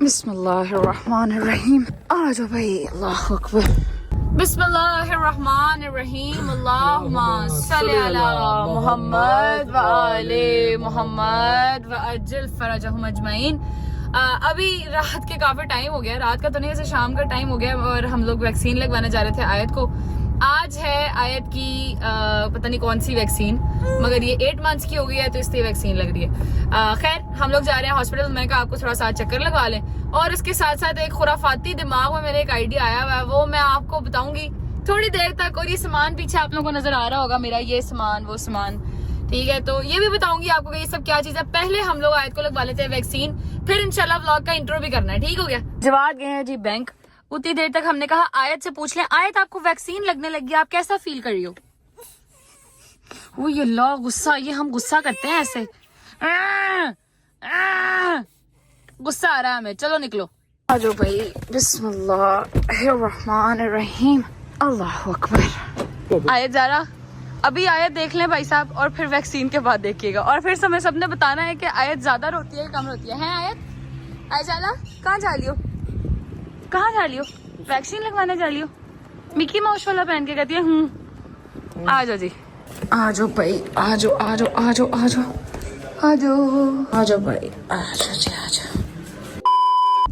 बिस्मिल्लाहिर्रहमानिर्रहीम। आ जाओ भाई, अल्लाह अकबर। बिस्मिल्लाहिर्रहमानिर्रहीम। अल्लाहुम्मा सल्ली अला मुहम्मद व आले मुहम्मद व अज्जिल फरजहुम अजमईन। अभी रात के काफी टाइम हो गया, रात का तो नहीं, ऐसे शाम का टाइम हो गया और हम लोग वैक्सीन लगवाने जा रहे थे आयत को। आज है आयत की पता नहीं कौन सी वैक्सीन, मगर ये 8 मंथ्स की हो गई है तो इसलिए वैक्सीन लग रही है। खैर हम लोग जा रहे हैं हॉस्पिटल। मैंने कहा आपको थोड़ा सा चक्कर लगवा लें, और इसके साथ साथ एक खुराफाती दिमाग में मेरे एक आइडिया आया हुआ है, वो मैं आपको बताऊंगी थोड़ी देर तक। और ये सामान पीछे आप लोगों को नजर आ रहा होगा, मेरा ये सामान वो सामान, ठीक है, तो ये भी बताऊंगी आपको कि ये सब क्या चीज है। पहले हम लोग आयत को लगवा लेते हैं वैक्सीन, फिर इंशाल्लाह व्लॉग का इंट्रो भी करना है, ठीक हो गया। जवाब गए हैं जी बैंक। उतनी देर तक हमने कहा आयत से पूछ लें, आयत आपको वैक्सीन लगने लगी, आप कैसा फील कर रही हो? वो ये लो गुस्सा, ये हम गुस्सा करते हैं ऐसे, गुस्सा आ रहा है हमें। चलो निकलो, आ जाओ भाई। बिस्मिल्लाहिर्रहमानिर्रहीम, अल्लाह अकबर। आयत ज़रा अभी आयत देख लें भाई साहब, और फिर वैक्सीन के बाद देखिएगा, और फिर समय सबने बताना है कि आयत ज्यादा रोती है कम रोती है। हैं आयत? आयजाला कहाँ जा लियो, कहाँ जा लियो? वैक्सीन लगवाने जा लियो? मिकी माउस वाला पहन के कहती है आ जाओ जी, आ जाओ भाई, आ जाओ आ जाओ आ जाओ आ जाओ आ जाओ आ जाओ भाई, आ जाओ जी आ जाओ।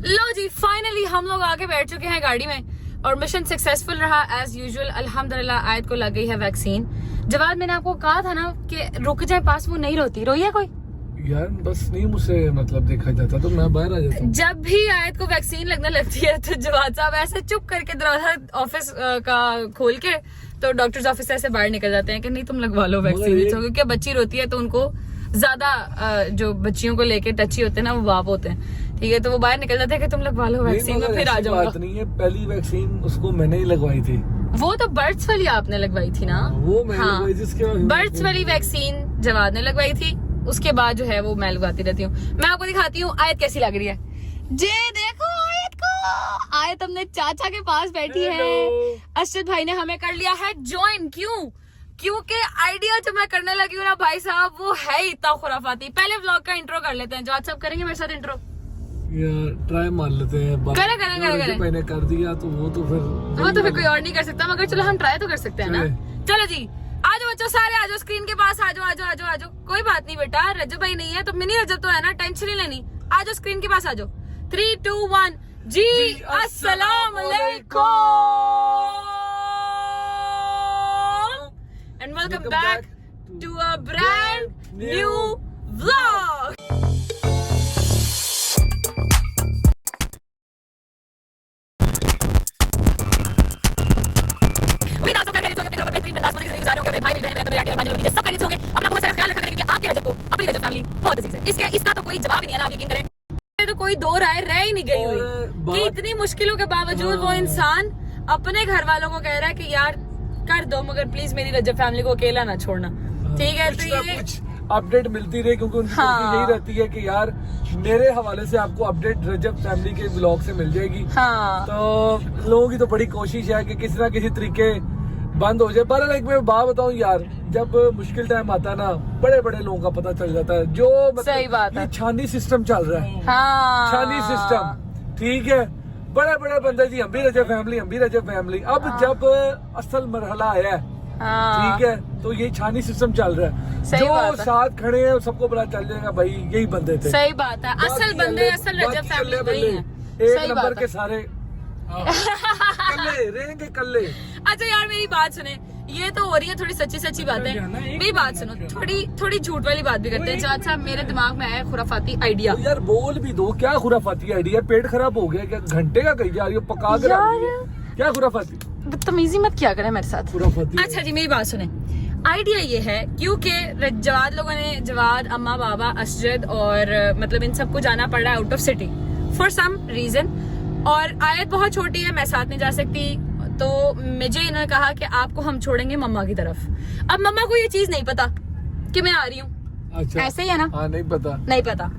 लो जी, फाइनली हम लोग आके बैठ चुके हैं गाड़ी में और मिशन सक्सेसफुल रहा एज यूजुअल। अल्हम्दुलिल्लाह आयत को लग गई है वैक्सीन। जवाब मैंने आपको कहा था ना कि रुक जाए पास, वो नहीं रोती। रोई है कोई? यार बस नहीं, मुझसे मतलब देखा जाता तो मैं बाहर आ जाता। जब भी आयत को वैक्सीन लगने लगती है तो जवाब साहब ऐसे चुप करके दरवाजा ऑफिस का खोल के तो डॉक्टर्स ऑफिस से ऐसे बाहर निकल जाते हैं कि नहीं तुम लगवा लो वैक्सीन, क्योंकि बच्ची रोती है तो उनको ज्यादा जो बच्चियों को लेके टची होते हैं ना, वो बाप होते हैं, ठीक है, तो वो बाहर निकल जाते हैं कि तुम लगवा लो वैक्सीन, तो फिर आ जाऊंगा। बात नहीं है, पहली वैक्सीन उसको मैंने ही लगवाई थी। वो तो बर्ड्स वाली आपने लगवाई थी ना? वो मैंने लगवाई थी, जिसके बाद बर्ड्स वाली वैक्सीन जवाद ने लगवाई थी, उसके बाद जो है वो मैं लगवाती रहती हूँ। मैं आपको दिखाती हूँ आयत कैसी लग रही है। जे देखो आयत को, आयत अपने चाचा के पास बैठी है। अरशद भाई ने हमें कर लिया है ज्वाइन। क्यों? क्योंकि आइडिया जो मैं करने लगी हूँ ना भाई साहब, वो है ही इतना खुराफाती। पहले व्लॉग का इंट्रो कर लेते हैं। जवाब साहब करेंगे मेरे साथ इंट्रो? यार ट्राई मार लेते हैं। करें। मैंने कर दिया तो वो तो फिर कोई और नहीं कर सकता, मगर चलो हम ट्राई तो कर सकते हैं ना। चलो जी, आ जाओ बच्चों, सारे आ जाओ स्क्रीन के पास, आ जाओ आ जाओ आ जाओ आ जाओ। कोई बात नहीं बेटा, रजब भाई नहीं है तो मिनी रजब तो है ना, टेंशन नहीं लेनी। आ जाओ स्क्रीन के पास, आ जाओ। 3, 2, 1 जी अस्सलाम वालेकुम and welcome back to a brand new vlog. इसका तो कोई जवाब ही नहीं है ना, आप यकीन करें तो कोई दो राय रह ही नहीं गई हुई कि इतनी मुश्किलों के बावजूद वो इंसान अपने घर वालों को कह रहा है कि यार कर दो, मगर प्लीज मेरी रजब फैमिली को अकेला ना छोड़ना, ठीक है। तो ये अपडेट मिलती रहे, क्योंकि उनकी यही रहती है कि यार मेरे हवाले से आपको अपडेट रजब फैमिली के ब्लॉग से मिल जाएगी। तो लोगों की तो बड़ी कोशिश है कि किसी ना किसी तरीके बंद हो जाए। पर एक मैं बात बताऊं यार, जब मुश्किल टाइम आता है ना, बड़े बड़े लोगों का पता चल जाता है। जो मतलब सही बात है, छानी सिस्टम चल रहा है, छानी सिस्टम, ठीक है। बड़े बड़े बंदे जी, हम भी रजब फैमिली। अब जब असल मरहला आया है, ठीक है, तो ये छानी सिस्टम चल रहा है। जो साथ खड़े हैं सबको पता चल जाएगा भाई यही बंदे थे। सही बात है, असल बंदे असल रजब फैमिली नहीं है। एक नंबर के सारे कल्ले रहेंगे, कल्ले। अच्छा यार मेरी बात सुने, ये तो हो रही है थोड़ी सच्ची बात है, मेरी बात सुनो, थोड़ी झूठ वाली बात भी करते हैं। जवाब साहब मेरे दिमाग में आया खुराफाती आइडिया। यार बोल भी दो, क्या खुराफाती आइडिया? पेट खराब हो गया क्या? घंटे का कही जा रही हो, पका कर क्या खुराफाती? बदतमीजी मत क्या करें मेरे साथ। अच्छा जी मेरी बात सुने, आइडिया ये है क्योंकि जवाद लोगों ने, जवाद अम्मा बाबा असजद और मतलब इन सबको जाना पड़ रहा है out of city for some reason, और आयत बहुत छोटी है, मैं साथ नहीं जा सकती, तो मुझे इन्होंने कहा कि आपको हम छोड़ेंगे मम्मा की तरफ। अब मम्मा को ये चीज नहीं पता कि मैं आ रही हूँ। अच्छा, ऐसे ही है ना? हाँ, नहीं पता।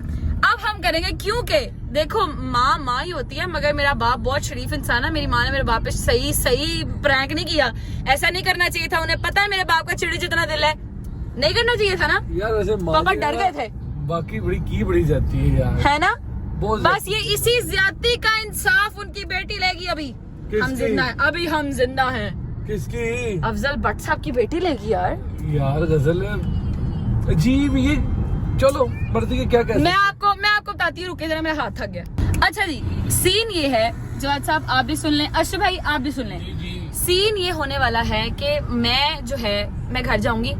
अब हम करेंगे, क्योंकि देखो माँ ही होती है, मगर मेरा बाप बहुत शरीफ इंसान है। मेरी माँ ने मेरे बाप पे सही प्रैंक नहीं किया, ऐसा नहीं करना चाहिए था। उन्हें पता है मेरे बाप का चिड़ी जितना दिल है, नहीं करना चाहिए था ना यार। वैसे पापा डर गए थे, बाकी बड़ी जाती है यार, है ना? बहुत बस ये इसी ज्यादती का इंसाफ उनकी बेटी लेगी अभी। हम जिंदा हैं, अभी हम जिंदा हैं। किसकी? अफजल भट्ट साहब की बेटी लेगी यार। गजल अजीब ये, चलो मर्जी के क्या कहते। मैं आपको बताती हूँ, रुके जरा, मेरा हाथ थक गया। अच्छा जी, सीन ये है, जवाद साहब आप भी सुन लें, अशरफ भाई आप भी सुन लें। सीन ये होने वाला है कि मैं घर जाऊंगी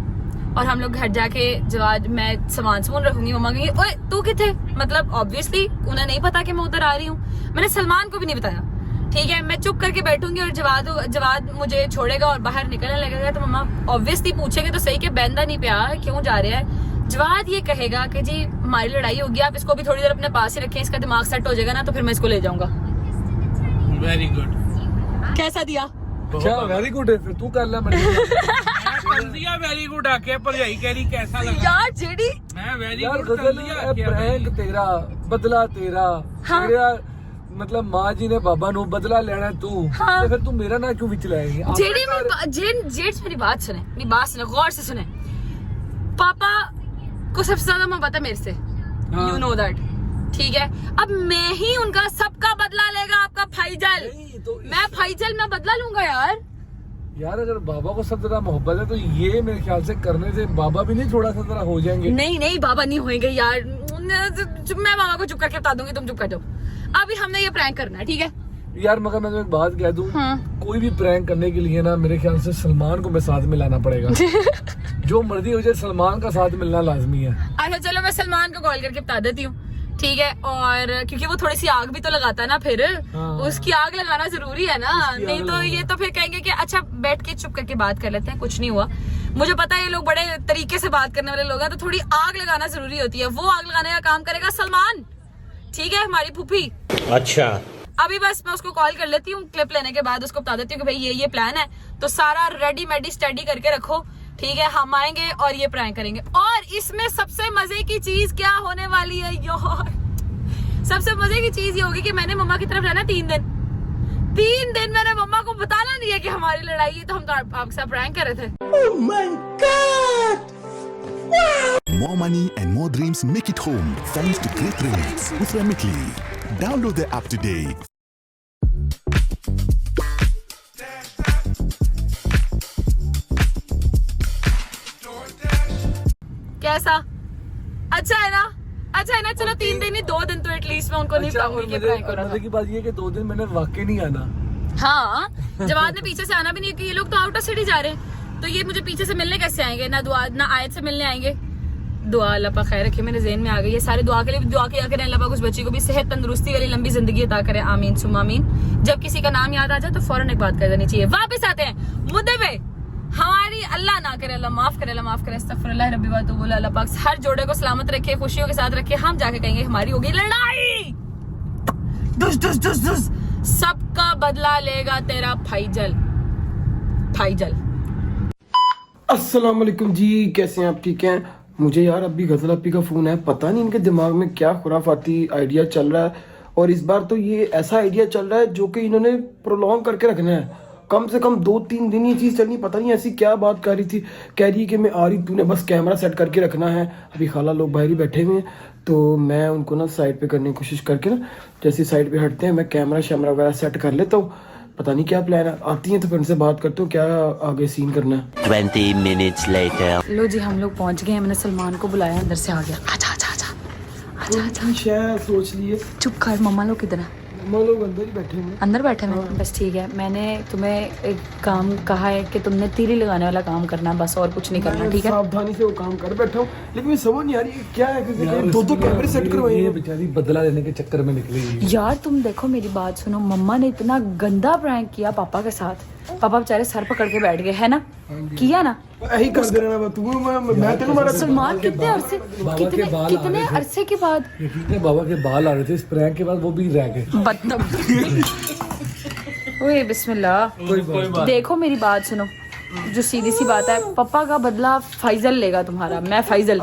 और हम लोग घर जाके जवाद, मैं सामान रखूंगी। मम्मा कहेंगी ओए तू किथे, मतलब ऑब्वियसली उन्हें नहीं पता कि मैं उधर आ रही हूँ। मैंने सलमान को भी नहीं बताया, ठीक है। मैं चुप करके बैठूंगी और जवाद मुझे छोड़ेगा और बाहर निकलने लगेगा। तो मम्मा ऑब्वियसली पूछेगी तो सही कि बंदा नहीं पिया, क्यों जा रहा है। जवाद ये कहेगा कि जी हमारी लड़ाई होगी, आप इसको भी थोड़ी देर अपने पास ही रखें, इसका दिमाग सेट हो जाएगा ना तो फिर मैं इसको ले जाऊंगा। Very good. कैसा दिया? अच्छा वेरी गुड है, फिर तू कर ले। वेरी गुड आके भरजाई कह रही कैसा लगा यार जेडी, मैं वेरी यार गुड कर दिया। प्रैंक तेरा, बदला तेरा। हाँ। तेरा मतलब माँ जी ने बाबा नो बदला लेना है तू। हाँ। तो फिर तू मेरा ना क्यों विच लाएगी? जेड्स मेरी बात सुने, गौर से सुने। पापा को सबसे ज्यादा मोहब्बत है मेरे से, यू नो दैट, ठीक है। अब मैं ही उनका सबका बदला लेगा, आपका फाइजल। तो मैं फाइजल मैं बदला लूंगा यार। अगर बाबा को सब ज्यादा मोहब्बत है तो ये मेरे ख्याल से करने से बाबा भी नहीं थोड़ा सा जरा हो जाएंगे। नहीं बाबा नहीं होंगे यार, मैं बाबा को चुप करके बता दूंगी, तुम चुप कर जाओ। अभी हमने ये प्रैंक करना है, ठीक है यार। मगर मैं तुम्हें एक बात कह दूं, हाँ। कोई भी प्रैंक करने के लिए ना मेरे ख्याल से सलमान को मैं साथ में लाना पड़ेगा। जो मर्जी हो जाए, सलमान का साथ मिलना लाजमी है। अच्छा चलो, मैं सलमान को कॉल करके बता देती हूँ, ठीक है। और क्योंकि वो थोड़ी सी आग भी तो लगाता है ना, फिर हाँ। उसकी आग लगाना जरूरी है ना, नहीं तो ये तो फिर कहेंगे कि अच्छा बैठ के चुप करके बात कर लेते हैं, कुछ नहीं हुआ। मुझे पता है ये लोग बड़े तरीके से बात करने वाले लोग हैं, तो थोड़ी आग लगाना जरूरी होती है। वो आग लगाने का काम करेगा सलमान, ठीक है, हमारी फूफी। अच्छा अभी बस मैं उसको कॉल कर लेती हूँ, क्लिप लेने के बाद उसको बता देती हूँ कि भाई ये प्लान है, तो सारा रेडी मेडी स्टडी करके रखो, ठीक है। हम आएंगे और ये प्रैंक करेंगे। और इसमें सबसे मजे की चीज क्या होने वाली है यार, सबसे मजे की चीज ये होगी कि मैंने मम्मा की तरफ रहना 3 दिन मैंने मम्मा को बताना नहीं है कि हमारी लड़ाई है, तो हम तो आपके साथ प्रैंक कर रहे थे। Oh my God! More money and more dreams make it home thanks to Great Rates with Remitly. Download the app today. कैसा? अच्छा है ना? चलो 3 दिन ही, 2 दिन तो एटलीस्ट मैं उनको नहीं बताऊंगी कि प्रैंक कर रहा था। मजे की बात ये है कि 2 दिन मैंने वाकई नहीं आना। हाँ, जवाद ने पीछे से आना भी नहीं, कि ये लोग तो आउट ऑफ सिटी जा रहे हैं, तो ये मुझे पीछे से मिलने कैसे आएंगे? ना आयत से मिलने आएंगे। दुआ अल्लाह पाक खैर रखे, मेरे ज़हन में आ गई है। सारे दुआ के लिए दुआ किया करें, अल्लाह पाक उस बच्ची को भी सेहत तंदुरुस्ती वाली लंबी जिंदगी अता करे, आमीन सुम्मा आमीन। जब किसी का नाम याद आ जाए तो फौरन एक बात कर देनी चाहिए। वापस आते हैं मुद्दे पे। हमारी अल्लाह ना करे, अल्लाह माफ करे, अस्तगफिरुल्लाह रब्बी व अतूबु इलैह। अल्लाह पाक हर जोड़े को सलामत रखे, खुशियों के साथ रखे। हम जाके कहेंगे हमारी होगी लड़ाई, दुस सबका बदला लेगा तेरा फाइजल। अस्सलाम वालेकुम जी, कैसे हैं आप? ठीक हैं? मुझे यार अभी गजल अपी का फोन है, पता नहीं इनके दिमाग में क्या खुराफाती आइडिया चल रहा है। और इस बार तो ये ऐसा आइडिया चल रहा है जो कि इन्होंने प्रोलॉन्ग करके रखना है, कम से कम 2-3 दिन ये चीज़ चलनी। पता नहीं ऐसी क्या बात कर रही थी, कह रही है कि मैं आ रही, तूने बस कैमरा सेट करके रखना है। अभी खाला लोग बाहर ही बैठे हुए हैं, तो मैं उनको ना साइड पे करने की कोशिश करके ना, जैसे साइड पे हटते हैं मैं कैमरा शैमरा वगैरह सेट कर लेता हूँ। पता नहीं क्या प्लान है, आती हैं तो फिर उनसे बात करते हो क्या आगे सीन करना है। 20 minutes later. लो जी, हम लोग पहुंच गए हैं। मैंने सलमान को बुलाया, अंदर से आ गया। आजा शायद सोच लिए। चुप कर, मम्मा लोग किधर है? मम्मा लोग अंदर ही बैठे हैं। अंदर बैठे हैं, बस ठीक है। मैंने तुम्हें एक काम कहा है कि तुमने तीली लगाने वाला काम करना है, बस और कुछ नहीं करना, ठीक है? सावधानी से वो काम कर बैठा हूँ, लेकिन मैं समझ नहीं आ रही क्या है, क्योंकि 2 कैमरे सेट करवाए ये हैं। बेचारी बदला लेने के चक्कर में निकली। यार तुम देखो, मेरी बात सुनो, मम्मा ने इतना गंदा प्रैंक किया पापा के साथ। पापा बेचारे सर पकड़ के बैठ गए, है ना? किया ना? यही कर देना ना तू, मैं तेरे मारा। सलमान कितने अरसे के बाद यकीन है बाबा के बाल आ रहे थे इस प्रैंक के बाद, वो भी रह गए। ओए बिस्मिल्लाह। देखो मेरी बात सुनो, जो सीधी सी बात है, पापा का बदला फाइजल लेगा तुम्हारा। मैं फाइजल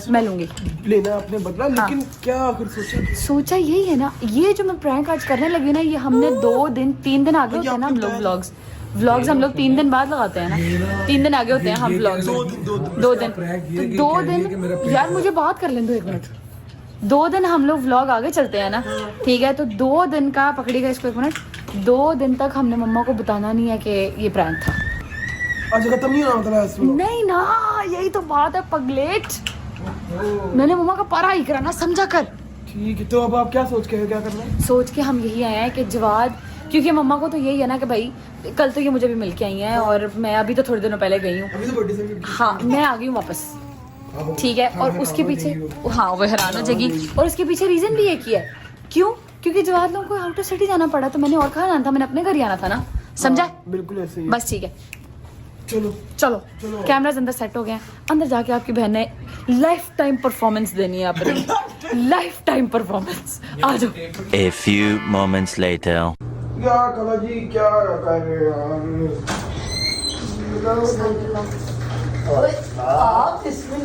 मैं लूंगी लेना अपने बदला, लेकिन क्या आखिर सोचा यही है ना। ये जो मैं प्रैंक आज करने लगी ना, ये हमने 3 दिन आगे होते हैं ना हम लोग व्लॉग्स हम लोग 3 दिन बाद लगाते हैं ना, 3 दिन आगे होते हैं हम व्लॉग्स। 2 दिन यार, मुझे बात कर लें दो 1 मिनट। 2 दिन हम लोग व्लॉग आगे चलते हैं ना, ठीक है, तो 2 दिन का पकड़िएगा इसको 1 मिनट, 2 दिन तक हमने मम्मा को बताना नहीं है कि ये प्रैंक था। अच्छा खत्म नहीं होना मतलब ऐसे नहीं ना, यही तो बात है पगलेट, मैंने मम्मा का पारा ही कराना समझा कर। ठीक है, तो अब आप क्या सोच के क्या करना है? सोच के हम यही आए हैं कि जवाद, क्योंकि मम्मा को तो यही है ना कि भाई कल तो ये मुझे भी मिल के आई हैं और मैं अभी तो थोड़े दिनों पहले गई हूँ। अभी तो बर्थडे से हाँ मैं आ गई हूँ वापस, ठीक है, और उसके पीछे हाँ वो हैरान हो जाएगी, और उसके पीछे रीजन भी एक ही है, क्यों, क्योंकि जवाद लोगों को आउट ऑफ सिटी जाना पड़ा, तो मैंने और कहाँ जाना था, मैंने अपने घर ही आना था ना, समझा? बिल्कुल ऐसे ही। बस ठीक है, चलो चलो कैमराज अंदर सेट हो गए हैं, अंदर जाके आपकी बहन ने लाइफ टाइम परफॉर्मेंस देनी है अपनी, लाइफ टाइम परफॉर्मेंस, आ जाओ। A few moments later. क्या कला जी क्या कर रहे हैं आप इसमें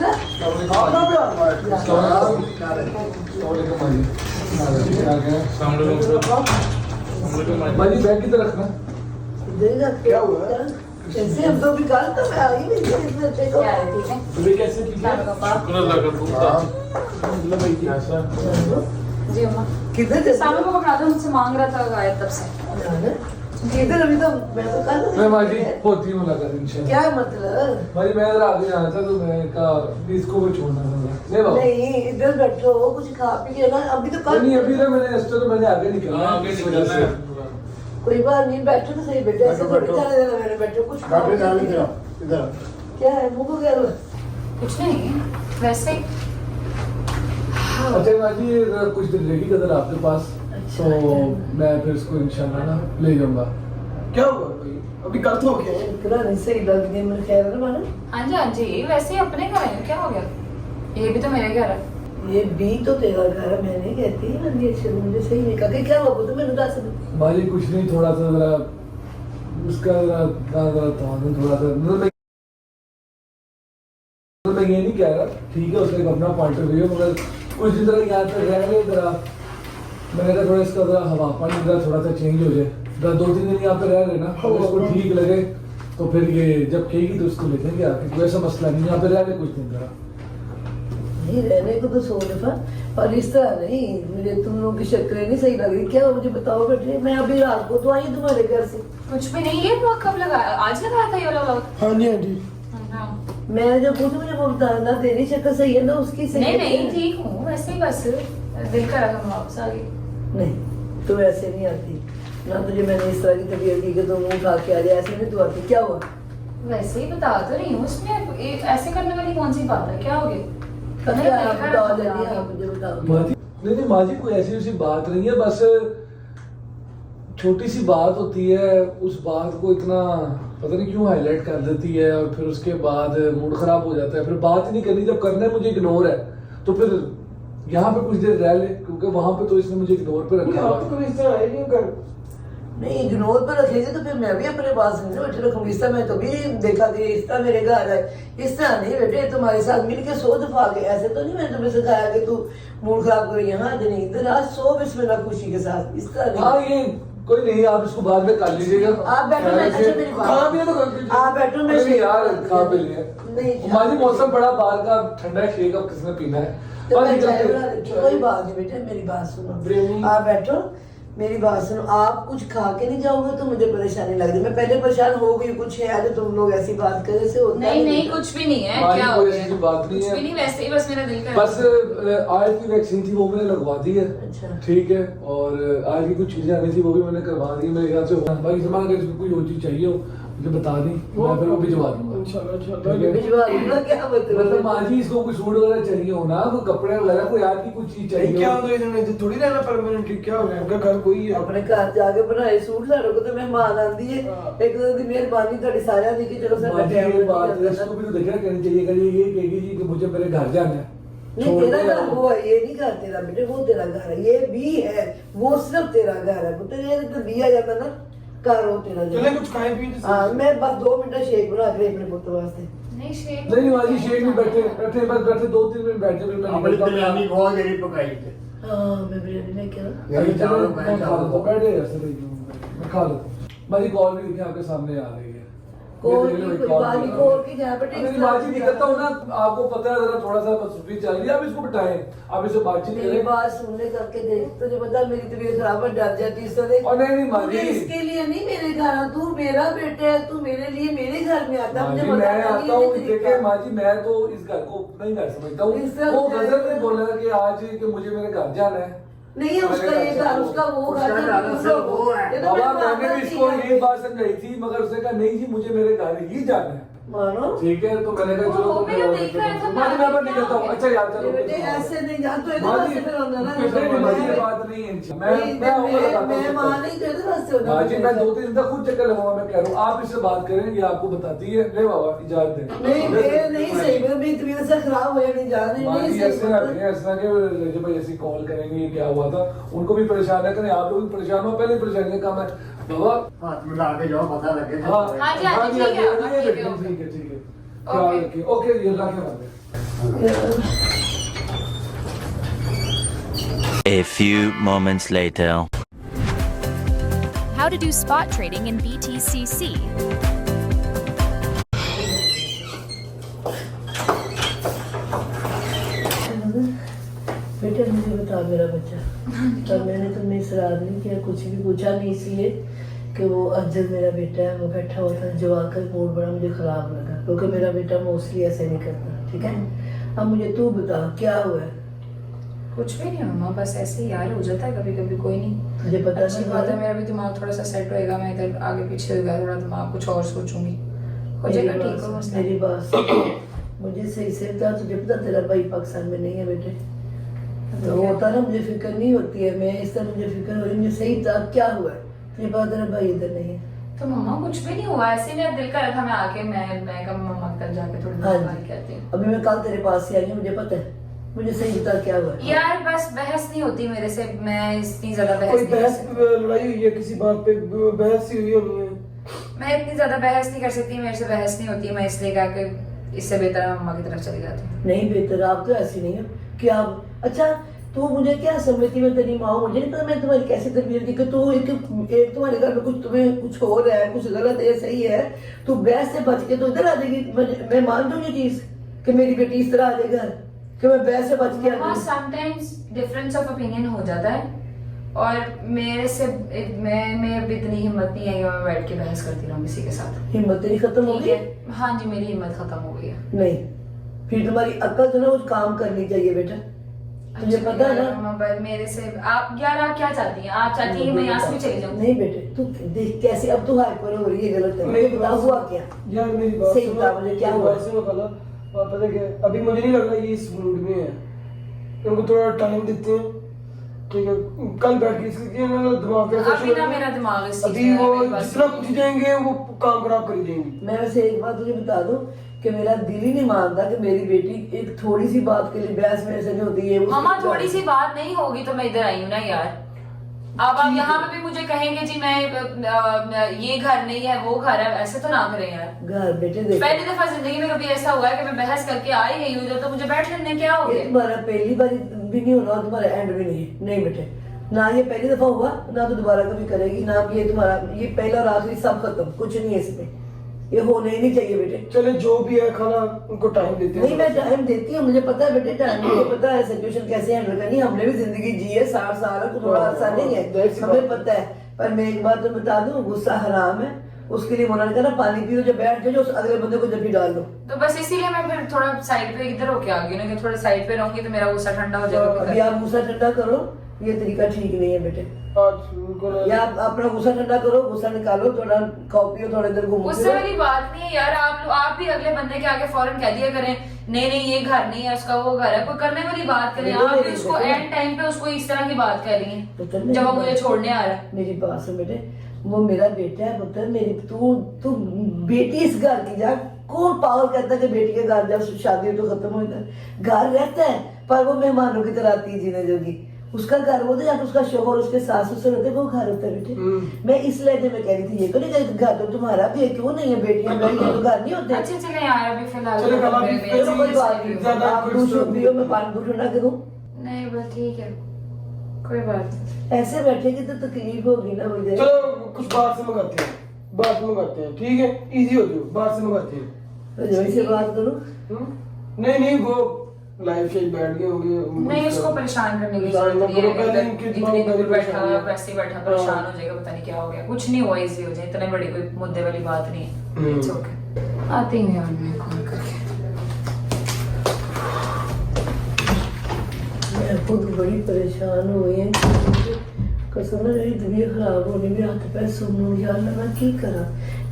भाई बैग किधर रखना? क्या हुआ ऐसे हम तो भी कल तो मैं आई नहीं थी इसमें देखो अभी कैसे जी अम्मा किधर थे सामने को पकड़ा दो, मुझसे मांग रहा था गायब तब से। किधर अभी तो मैं तो कल मैं माजी होती मुलाकात इंशाल्लाह। क्या मतलब भाई मैं इधर आगे जाना था तो मैं कहा इसको भी छोड़ना था। नहीं बाबा नहीं इधर बैठो कुछ खा पी के ना अभी तो कल नहीं अभी ना मैंने इस तो मैंने आगे निकलना है, आगे इस वजह निकलना से। है। कोई बात नहीं बैठो तो सही बेटे ऐसे थोड़ी चले देना मैंने बैठो कुछ खा पी के क्या है मुंह को क्या हुआ कुछ नहीं वैसे ही। अच्छा माजी कुछ दिन रहेगी कदर आपके पास तो मैं फिर इसको इंशाल्लाह ना ले जाऊंगा। क्या हुआ भाई अभी कल तो हो गया इतना नहीं सही लग गया मेरे ख्याल में मानो हाँ जी हाँ जी, वैसे ही अपने घर है, क्या हो गया, ये भी तो मेरे घर है। ये भी तो तेरा घर है मैं नहीं कहती ये अच्छे मुझे सही नहीं कहा क्या हुआ तो मैंने दस माजी कुछ नहीं थोड़ा सा जरा उसका जरा थोड़ा सा मैं ये नहीं कह रहा ठीक है उसका एक अपना पॉइंट ऑफ व्यू मगर कुछ दिन जरा यहाँ पे रह गए जरा मैंने कहा थोड़ा इसका जरा हवा पानी जरा थोड़ा सा चेंज हो जाए जरा 2-3 दिन यहाँ पे रह रहे ना अगर इसको ठीक लगे तो फिर ये जब कहेगी तो उसको ले जाएंगे आके कोई ऐसा मसला नहीं यहाँ पे रह रहे कुछ दिन जरा नहीं रहने को तो 100 दफा और इस तरह नहीं मुझे तुम लोगों की शक्लें नहीं सही लग रही क्या मुझे बताओ बेटे मैं अभी रात को तो आई तुम्हारे घर से कुछ भी नहीं, ये ब्लॉग कब लगाया, आज लगाया था ये वाला ब्लॉग? हाँ जी हाँ जी मैं जब पूछू मुझे वो बताना तेरी शक्ल सही है ना उसकी सही नहीं है नहीं ठीक हूँ वैसे ही, बस दिल का रखा वापस आ गई। नहीं तू ऐसे नहीं आती ना तुझे मैंने इस तरह की तबीयत की कि तुम मुंह खा के आ जाए ऐसे नहीं तू आती क्या हुआ वैसे ही बता तो रही हूँ, उसमें ऐसे करने वाली कौन सी बात है, क्या हो गया? अच्छा आप बताओ जल्दी आप मुझे बताओ माजी नहीं माजी कोई ऐसी वैसी बात नहीं है बस छोटी सी बात होती है उस बात को इतना पता नहीं क्यों हाईलाइट कर देती है और फिर उसके बाद मूड खराब हो जाता है फिर बात ही नहीं करनी जब करना है मुझे इग्नोर है तो फिर यहाँ पे कुछ देर रह ले क्योंकि वहां पे तो इसने मुझे इग्नोर पे रखा आप तो इस तरह है नहीं कर नहीं इग्नोर पर रखेगी तो फिर मैं भी अपने पास नहीं ना बैठे रखूंगी इस तरह मैं कभी देखा कि इस तरह मेरे घर है इस तरह नहीं बेटे तुम्हारे साथ मिल के 100 दफा गए ऐसे तो नहीं मैंने तुम्हें सिखाया कि तू मूड खराब करो यहाँ आज नहीं इधर आज 100 बिस्मिल्लाह खुशी के साथ इस तरह हाँ नहीं ये कोई नहीं आप इसको बाद में कर लीजिएगा आप बैठो मैं अच्छा मेरी खा बात भी तो कर लीजिए आप बैठो मैं नहीं यार खा भी लिया नहीं माजी मौसम बड़ा बाहर का ठंडा शेक अब किसने पीना है तो बस मैं चाय निकलते बना हैं। देती हूँ। कोई बात नहीं बेटे मेरी बात सुनो आप बैठो मेरी बात सुनो आप कुछ खा के नहीं जाओगे तो मुझे परेशानी लग रही मैं पहले परेशान हो गई कुछ है जो तुम लोग ऐसी बात करे से होता नहीं नहीं कुछ भी नहीं है, माजी, क्या हो कोई गया, ऐसी बात नहीं कुछ है। भी नहीं, वैसे ही बस मेरा दिल का बस आज की वैक्सीन थी वो मैंने लगवा दी है अच्छा। ठीक है और आज की कुछ चीजें आनी थी वो भी मैंने करवा दी मेरे ख्याल से बाकी सामान अगर इसमें कोई और चीज चाहिए हो मुझे बता दी मैं फिर वो भिजवा दूंगा इंशाल्लाह ठीक इंशाल्लाह है? भिजवा दूंगा क्या मतलब मतलब माजी इसको कोई सूट वगैरह चाहिए हो ना कोई कपड़े वगैरह कोई आज की कुछ चीज नहीं चाहिए क्या हो हो तो थोड़ी रहना परमानेंटली क्या हो गया उनका घर कोई है अपने घर जाके बनाए सूट साढ़े को तो मेहमान आंदी है एक तो दी मेहरबानी थोड़ी सारियां दी कि चलो साਡਾ माजी टाइम ये बात है इसको भी तो देखना कहनी चाहिए कि ये कहेगी जी कि मुझे मेरे घर जाना है नहीं तेरा घर वो है ये नहीं घर तेरा बेटे वो तेरा घर है ये भी है वो सिर्फ तेरा घर है पुत्र ये तो दिया जाता ना घर हो तेरा चले कुछ खाए पिए तो हाँ मैं बस 2 मिनट शेक बना के अपने पुत्र वास्ते नहीं शेक नहीं माजी शेख में बैठे बैठे बस बैठे 2-3 मिनट बैठे फिर मैं अपनी निकलता हूं। बिरयानी बहुत देरी पकाई थी हाँ मैं बिरयानी लेके आ अरे चलो मैं खा लेता हूं, बैठे ऐसे नहीं मैं खा लेता हूं। मेरी कॉल भी देखिए आपके सामने आ रही है कोई बाजी खोल के जा बेटे मैं बाजी नहीं करता हूँ ना, आपको पता है जरा थोड़ा सा मसरूफी चल रही है, आप इसको बिठाएं, आप इसे बातचीत मेरी करें। बात सुनने करके देख, तुझे पता है मेरी तबीयत खराब है, डर जाती इस तरह। और नहीं माँ मुझे जी, इसके लिए नहीं मेरे घर आ, तू मेरा बेटा है, तू मेरे लिए मेरे घर में आता, मुझे मैं बताना नहीं आता हूँ, है देखे तरीका। माँ जी, मैं तो इस घर को नहीं घर समझता हूँ। इस तरह वो से- गजल ने बोला कि आज कि मुझे मेरे घर जाना है। नहीं है उसका ये घर, उसका वो घर है, ये तो बाबा मैं मैंने भी इसको यही बात समझाई थी, मगर उसने कहा नहीं जी मुझे मेरे घर ही जाना है। मानो ठीक है, तो मैंने कहा चलो वो भी तो देखा है, तो माँ जी मैं नहीं करता हूँ। अच्छा यार चलो बेटे ऐसे नहीं जान, तो इधर माँ वास्ते जी, फिर होना ना नहीं, माँ जी, ये बात नहीं है, मैं आऊंगा लगाता मैं हूँ। मां नहीं तो इधर वास्ते होना। हाँ जी, मैं 2-3 दिन तक खुद चक्कर लगाऊंगा, मैं कह रहा हूँ आप इससे बात करें, ये आपको बताती है। ले बाबा इजाजत दे। नहीं ये नहीं सही, मेरी तबीयत से खराब हो नहीं जा रही, नहीं ऐसे सही ना ऐसा कि जब भाई ऐसी कॉल करेंगे क्या हुआ था, उनको भी परेशान है करें, आप लोग भी परेशान हो, पहले परेशानी का काम है बाबा। हाथ मिला के जाओ, पता लगे। हाँ हाँ जी, हाँ जी, ठीक है, ये ठीक है, देखें, ठीक है ठीक है, ख्याल रखिए। ओके ये अल्लाह के हवाले। A few moments later. How to do spot trading in BTCC. बेटे मुझे बता मेरा बच्चा, तब मैंने तुम्हें इसरार नहीं किया, कुछ भी पूछा नहीं, इसलिए कि वो अज्जल मेरा बेटा है, वो बैठा हुआ था जवा कर, मूड बड़ा मुझे खराब लगा, क्योंकि मेरा बेटा मोस्टली ऐसे नहीं करता। ठीक है, अब मुझे तू बता क्या हुआ है? कुछ भी नहीं मम्मा, बस ऐसे ही यार हो जाता है कभी कभी, कोई नहीं। तुझे पता अच्छी बात है, मेरा भी दिमाग थोड़ा सा सेट होएगा, मैं इधर आगे पीछे होगा थोड़ा दिमाग, कुछ और सोचूंगी, हो जाएगा ठीक हो मसला। मेरी बात सुन, मुझे सही से बता, तुझे पता तेरा भाई पाकिस्तान में नहीं है बेटे, तो होता ना मुझे फिक्र नहीं होती है, मैं इस तरह मुझे फिक्र हो रही, मुझे सही बता क्या हुआ है? तुझे पता तेरा भाई इधर नहीं है? तो मम्मा कुछ भी नहीं हुआ, ऐसे मेरा दिल कर रहा था, मैं आके मैं कब मम्मा कल जाके थोड़ी हाँ बात जी। कहती हूँ। अभी मैं कल तेरे पास ही आई हूँ, मुझे पता है, मुझे सही बता क्या हुआ है? यार बस बहस नहीं होती मेरे से, मैं इतनी ज्यादा बहस कोई नहीं कर बहस सकती, लड़ाई हुई है किसी बात पे, बहस ही हुई होनी है। मैं इतनी ज्यादा बहस नहीं कर सकती, मेरे से बहस नहीं होती, मैं इसलिए कहा कि इससे बेहतर मैं मम्मा की तरफ चली जाती हूँ। नहीं बेहतर, आप तो ऐसी नहीं हो कि आप, अच्छा तू मुझे क्या समझती, मैं तेरी माँ हूँ, मुझे नहीं पता मैं तुम्हारी कैसे तरबियत की, कि तू एक तुम्हारे घर में कुछ तुम्हें कुछ हो रहा है, कुछ गलत है, सही है, तू बहस से बच के तो इधर आ जाएगी। मैं मान दूँ ये चीज कि मेरी बेटी इस तरह आ जाए घर, कि मैं बहस से बच के आ हाँ जाऊँ। समटाइम्स डिफरेंस ऑफ ओपिनियन हो जाता है, और मेरे से मैं अभी इतनी हिम्मत नहीं है कि मैं बैठ के बहस करती रहूँ किसी के साथ। हिम्मत तेरी खत्म हो ठीक गई? है, हाँ जी मेरी हिम्मत खत्म हो गई है। नहीं, फिर तुम्हारी अक्ल जो ना कुछ काम करनी चाहिए बेटा, तुझे पता है ना? मम्मा पर मेरे से आप यार आप क्या चाहती हैं? आप चाहती हैं मैं यहाँ से भी चली जाऊँ? नहीं बेटे, तू देख कैसे अब तू हाइपर हो रही है, गलत है, मुझे बता हुआ क्या? यार मेरी बात सही सुनो, बता मुझे क्या मेरी हुआ? बात सुनो खाला, और पता क्या है, अभी मुझे नहीं लग रहा ये इस मूड में है, उनको थोड़ा टाइम देते हैं, ठीक है, कल बैठ के इसलिए ना दिमाग का अभी ना मेरा दिमाग इस चीज़ अभी में वो मेरी बात जितना सुनो। पूछ जाएंगे वो काम खराब कर जाएंगे। मैं वैसे एक बात तुझे बता दूं कि मेरा दिल ही नहीं मानता कि मेरी बेटी एक थोड़ी सी बात के लिए बहस मेरे से नहीं होती है। मामा थोड़ी सी बात नहीं होगी तो मैं इधर आई हूँ ना यार। अब आप यहाँ पे भी मुझे कहेंगे जी मैं ये घर नहीं है वो घर है, ऐसे तो ना करें यार। घर बेटे देख, पहली दफा जिंदगी में कभी ऐसा हुआ है कि मैं बहस करके आई गई हूँ तो मुझे बैठ लेने क्या हो ये गया? तुम्हारा पहली बार भी नहीं होना और तुम्हारा एंड भी नहीं, नहीं बेटे, ना ये पहली दफा हुआ ना तो दोबारा कभी करेगी, ना ये तुम्हारा ये पहला और आखिरी सब खत्म, कुछ नहीं है इसमें, ये होने ही नहीं चाहिए बेटे। चले जो भी है खाला उनको टाइम देते हैं। नहीं मैं टाइम देती हूँ, मुझे पता है बेटे टाइम, मुझे पता है सिचुएशन कैसे हैंडल करनी है, हमने भी जिंदगी जी है 60 साल, तो थोड़ा आसान नहीं है, हमें पता है। पर मैं एक बात तो बता दूं, गुस्सा हराम है, उसके लिए मना करना, पानी पियो, जब बैठ जाओ उस अगले बंदे को जब भी डाल दो। तो बस इसीलिए मैं फिर थोड़ा साइड पे इधर होके आ गई ना कि थोड़ा साइड पे रहूंगी तो मेरा गुस्सा ठंडा हो अभी जाएगा। आप गुस्सा ठंडा करो, ये तरीका ठीक नहीं है बेटे, आज उनको ना- या आप अपना गुस्सा ठंडा करो, गुस्सा निकालो, थोड़ा खाओ पियो, थोड़ा इधर घूमो गुस्से फिरो। वाली बात नहीं है यार, आप भी अगले बंदे के आगे फौरन कह दिया करें नहीं नहीं ये घर नहीं है उसका वो घर है, कोई करने वाली बात करें। बिल्कुल आप भी नहीं, उसको बिल्कुल एंड टाइम पे उसको इस तरह की बात कर रही तो हैं करने जब वो की मुझे बात। छोड़ने आ रहा है। मेरी बात सुन बेटे, वो मेरा बेटा है पुत्र, मेरी तू बेटी इस घर की जा, कौन पागल कहता है कि बेटी के घर जब शादी हो तो खत्म हो जाता है? घर रहता है पर वो मेहमानों की तरह आती है जीने जोगी, उसका घर वो तो या तो उसका शोहर उसके सास ससुर होते वो घर होता है बेटे। मैं इस लहजे में कह रही थी, ये तो नहीं कह घर तो तुम्हारा भी है, क्यों नहीं है? बेटियां बहन तो घर नहीं होते। अच्छे चले यार अभी फिलहाल चलो, कल अभी मेरे- चलो कोई बात नहीं, ज्यादा आप कुछ दूध तो- पियो, मैं पानी दूध ठंडा करूं। नहीं बस ठीक है कोई बात नहीं। ऐसे बैठेगी तो तकलीफ होगी ना मुझे। चलो कुछ बाहर से मंगाते हैं। बाहर से मंगाते हैं, ठीक है? इजी हो जाओ, बाहर से मंगाते हैं। रजवाई से बात करो। नहीं नहीं, वो लाइव से बैठ गए होंगे। नहीं, उसको परेशान करने की जरूरत नहीं है। इतनी दूर बैठा हुआ, वैसे ही बैठा परेशान हो जाएगा, पता नहीं क्या हो गया। कुछ नहीं हुआ, इजी हो जाए, इतने बड़ी कोई मुद्दे वाली बात नहीं है। It's okay। आती हूँ यार मैं कॉल करके। मैं खुद बड़ी परेशान हो गई है, कसम ना मेरी तबीयत खराब होने में हाथ पैर सुन यार मैं की करा।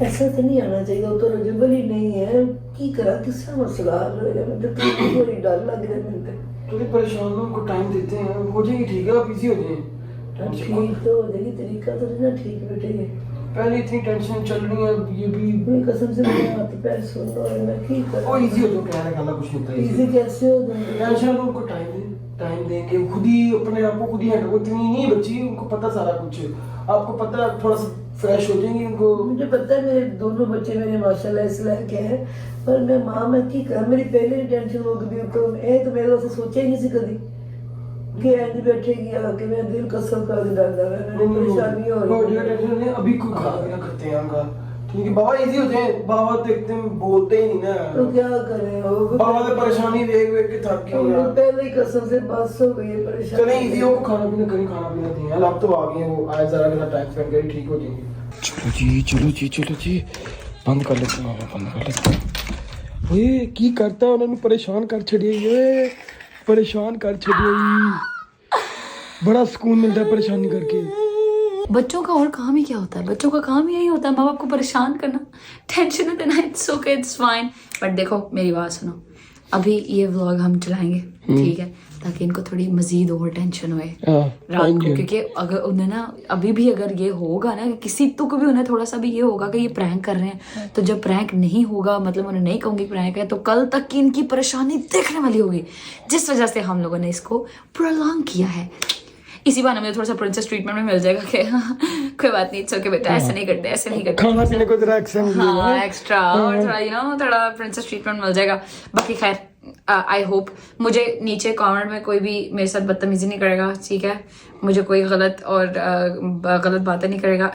ऐसा तो नहीं आना चाहिए, वो तो रजबल ही नहीं है, की करा किसका मसला हल होएगा। मुझे तो बड़ी डर लग रहा है। मुझे थोड़ी परेशान हो, उनको टाइम देते हैं, हो जाएगी ठीक है, आप इजी हो जाए। ठीक तो हो जाएगी, तरीका तो नहीं ना ठीक बेटे। पहले इतनी टेंशन चल रही है, ये भी मेरी कसम से मेरे हाथ पैर सुन रहा है, मैं की ओ करा। इजी हो जाओ, कहने का कुछ नहीं होता। इजी कैसे हो दूंगी? टेंशन लो, उनको टाइम देंगे, खुद ही अपने आप को खुद ही हैंडल। इतनी नहीं बच्ची, उनको पता सारा कुछ, आपको पता, थोड़ा सा फ्रेश हो जाएंगे उनको। मुझे पता है मेरे दोनों बच्चे मेरे माशाल्लाह इस लायक के हैं, पर मैं माँ मैं की कर, मेरी पहले टेंशन हो गई। तो मेरे वास्ते सोचा ही नहीं सी कभी कि ऐसे बैठेगी आके, मैं दिल कसम कर डालता है, मैंने परेशानी हो रही है। टेंशन नहीं, अभी कोई खाना पीना करते हैं उनका, ठीक है? बाबा इजी हो जाए, बाबा तो एकदम बोलते ही नहीं तो ना। क्या करें, वो बाबा तो परेशानी देख देख के थक गए वो यार। पहले ही कसम से बस हो गई है परेशानी। चले इजी हो, खाना पीना करें, खाना पीना दें। अब तो आ गए वो, आज जरा के साथ टाइम स्पेंड करें, ठीक हो जाएंगे। चलो जी चलो जी चलो जी, बंद कर लेते हैं, बंद कर लेते हैं। ओए की करता उन्होंने परेशान कर छड़िए, ये परेशान कर छड़िए। बड़ा सुकून मिलता है परेशानी करके। बच्चों का और काम ही क्या होता है? बच्चों का काम यही होता है माँ बाप को परेशान करना, टेंशन देना। It's okay, it's fine. But देखो मेरी बात सुनो, अभी ये व्लॉग हम चलाएंगे, ठीक है, ताकि इनको थोड़ी मजीद और टेंशन हुए रात को। क्योंकि अगर उन्हें ना अभी भी अगर ये होगा ना, किसी तुक भी उन्हें थोड़ा सा भी ये होगा कि ये प्रैंक कर रहे हैं, तो जब प्रैंक नहीं होगा, मतलब उन्हें नहीं कहूंगी प्रैंक है, तो कल तक की इनकी परेशानी देखने वाली होगी, जिस वजह से हम लोगों ने इसको प्रोलॉन्ग किया है। इसी बार हमें थोड़ा सा प्रिंसेस ट्रीटमेंट में मिल जाएगा कि कोई बात नहीं, इट्स ओके बेटा, ऐसे नहीं करते, ऐसे नहीं करते, खाना पीने को जरा एक्स्ट्रा और थोड़ा थोड़ा प्रिंसेस ट्रीटमेंट मिल जाएगा। बाकी खैर, आई होप मुझे नीचे कमेंट में कोई भी मेरे साथ बदतमीजी नहीं करेगा, ठीक है? मुझे कोई गलत बातें नहीं करेगा।